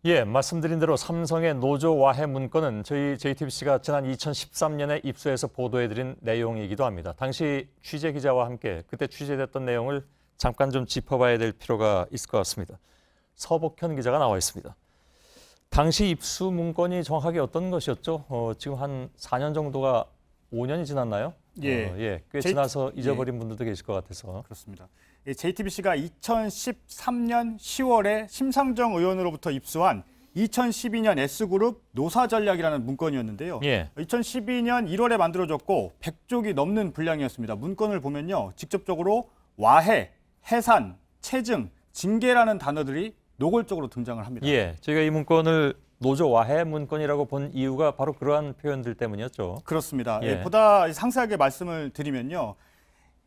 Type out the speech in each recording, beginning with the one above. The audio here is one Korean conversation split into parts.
예, 말씀드린 대로 삼성의 노조 와해 문건은 저희 JTBC가 지난 2013년에 입수해서 보도해드린 내용이기도 합니다. 당시 취재 기자와 함께 그때 취재됐던 내용을 잠깐 좀 짚어봐야 될 필요가 있을 것 같습니다. 서복현 기자가 나와 있습니다. 당시 입수 문건이 정확하게 어떤 것이었죠? 지금 한 4년 정도가 5년이 지났나요? 예, 꽤 지나서 잊어버린 분들도 계실 것 같아서. 그렇습니다. JTBC가 2013년 10월에 심상정 의원으로부터 입수한 2012년 S그룹 노사전략이라는 문건이었는데요. 2012년 1월에 만들어졌고 100쪽이 넘는 분량이었습니다. 문건을 보면요. 직접적으로 와해, 해산, 체증, 징계라는 단어들이 노골적으로 등장을 합니다. 저희가 이 문건을 노조 와해 문건이라고 본 이유가 바로 그러한 표현들 때문이었죠. 그렇습니다. 보다 상세하게 말씀을 드리면요.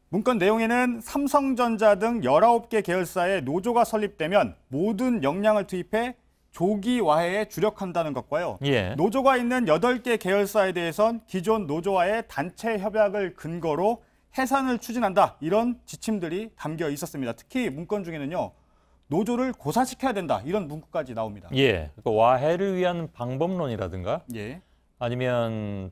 문건 내용에는 삼성전자 등 19개 계열사의 노조가 설립되면 모든 역량을 투입해 조기 와해에 주력한다는 것과요. 노조가 있는 8개 계열사에 대해선 기존 노조와의 단체 협약을 근거로 해산을 추진한다. 이런 지침들이 담겨 있었습니다. 특히 문건 중에는요. 노조를 고사시켜야 된다. 이런 문구까지 나옵니다. 그러니까 와해를 위한 방법론이라든가 아니면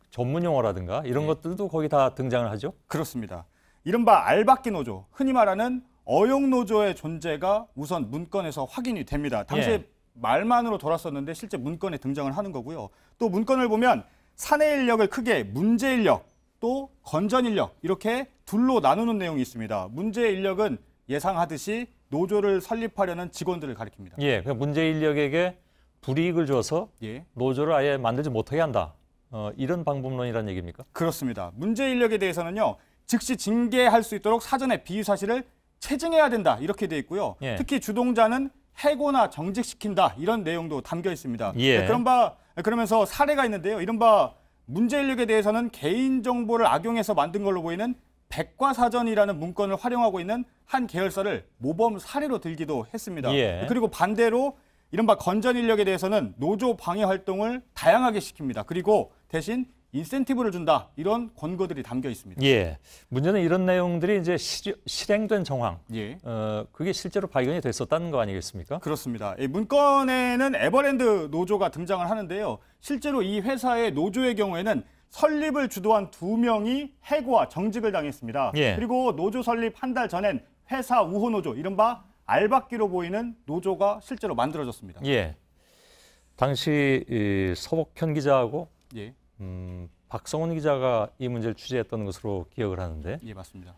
전문 용어라든가 이런 것들도 거기 다 등장을 하죠? 그렇습니다. 이른바 알박기 노조, 흔히 말하는 어용노조의 존재가 우선 문건에서 확인이 됩니다. 당시에 말만으로 돌았었는데 실제 문건에 등장을 하는 거고요. 또 문건을 보면 사내 인력을 크게 문제 인력, 또 건전 인력 이렇게 둘로 나누는 내용이 있습니다. 문제 인력은 예상하듯이 노조를 설립하려는 직원들을 가리킵니다. 그 문제 인력에게 불이익을 줘서 노조를 아예 만들지 못하게 한다. 이런 방법론이라는 얘기입니까? 그렇습니다. 문제 인력에 대해서는요. 즉시 징계할 수 있도록 사전에 비위 사실을 체증해야 된다. 이렇게 돼 있고요. 특히 주동자는 해고나 정직시킨다. 이런 내용도 담겨 있습니다. 그러면서 사례가 있는데요. 이른바 문제 인력에 대해서는 개인정보를 악용해서 만든 걸로 보이는 백과사전이라는 문건을 활용하고 있는 한 계열사를 모범 사례로 들기도 했습니다. 그리고 반대로 이른바 건전 인력에 대해서는 노조 방해 활동을 다양하게 시킵니다. 그리고 대신 인센티브를 준다. 이런 권고들이 담겨 있습니다. 문제는 이런 내용들이 이제 실행된 정황, 그게 실제로 발견이 됐었다는 거 아니겠습니까? 그렇습니다. 이 문건에는 에버랜드 노조가 등장을 하는데요. 실제로 이 회사의 노조의 경우에는 설립을 주도한 2명이 해고와 정직을 당했습니다. 그리고 노조 설립 한 달 전엔 회사 우호 노조, 이른바 알박기로 보이는 노조가 실제로 만들어졌습니다. 당시 서복현 기자하고 박성훈 기자가 이 문제를 취재했던 것으로 기억을 하는데 맞습니다.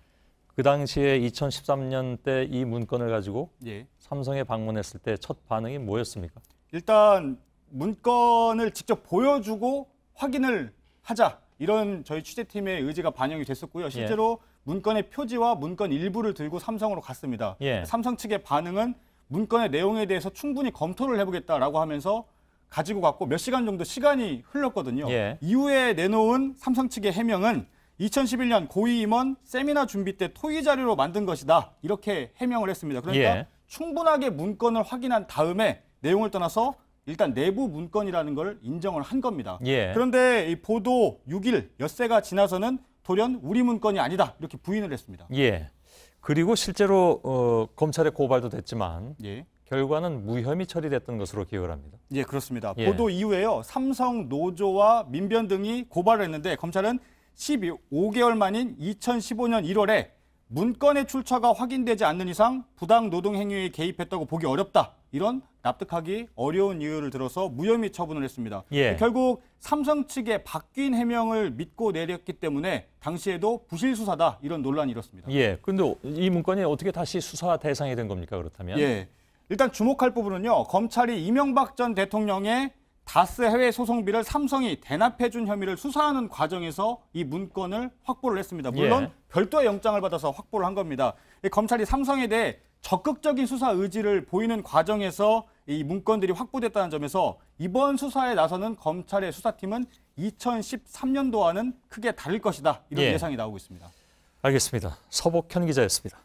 그 당시에 2013년 때 이 문건을 가지고 삼성에 방문했을 때 첫 반응이 뭐였습니까? 일단 문건을 직접 보여주고 확인을 하자. 이런 저희 취재팀의 의지가 반영이 됐었고요. 실제로 문건의 표지와 문건 일부를 들고 삼성으로 갔습니다. 삼성 측의 반응은 문건의 내용에 대해서 충분히 검토를 해보겠다라고 하면서 가지고 갔고 몇 시간 정도 시간이 흘렀거든요. 이후에 내놓은 삼성 측의 해명은 2011년 고위 임원 세미나 준비 때 토의 자료로 만든 것이다. 이렇게 해명을 했습니다. 그러니까 충분하게 문건을 확인한 다음에 내용을 떠나서 일단 내부 문건이라는 걸 인정을 한 겁니다. 그런데 이 보도 6일, 엿새가 지나서는 돌연 우리 문건이 아니다. 이렇게 부인을 했습니다. 그리고 실제로 검찰에 고발도 됐지만 결과는 무혐의 처리됐던 것으로 기억을 합니다. 그렇습니다. 보도 이후에요. 삼성 노조와 민변 등이 고발을 했는데 검찰은 15개월 만인 2015년 1월에 문건의 출처가 확인되지 않는 이상 부당 노동 행위에 개입했다고 보기 어렵다. 이런 납득하기 어려운 이유를 들어서 무혐의 처분을 했습니다. 결국 삼성 측의 바뀐 해명을 믿고 내렸기 때문에 당시에도 부실 수사다. 이런 논란이 일었습니다. 그런데 이 문건이 어떻게 다시 수사 대상이 된 겁니까? 그렇다면? 일단 주목할 부분은요. 검찰이 이명박 전 대통령의 다스 해외 소송비를 삼성이 대납해준 혐의를 수사하는 과정에서 이 문건을 확보를 했습니다. 물론 별도의 영장을 받아서 확보를 한 겁니다. 검찰이 삼성에 대해 적극적인 수사 의지를 보이는 과정에서 이 문건들이 확보됐다는 점에서 이번 수사에 나서는 검찰의 수사팀은 2013년도와는 크게 다를 것이다. 이런 예상이 나오고 있습니다. 알겠습니다. 서복현 기자였습니다.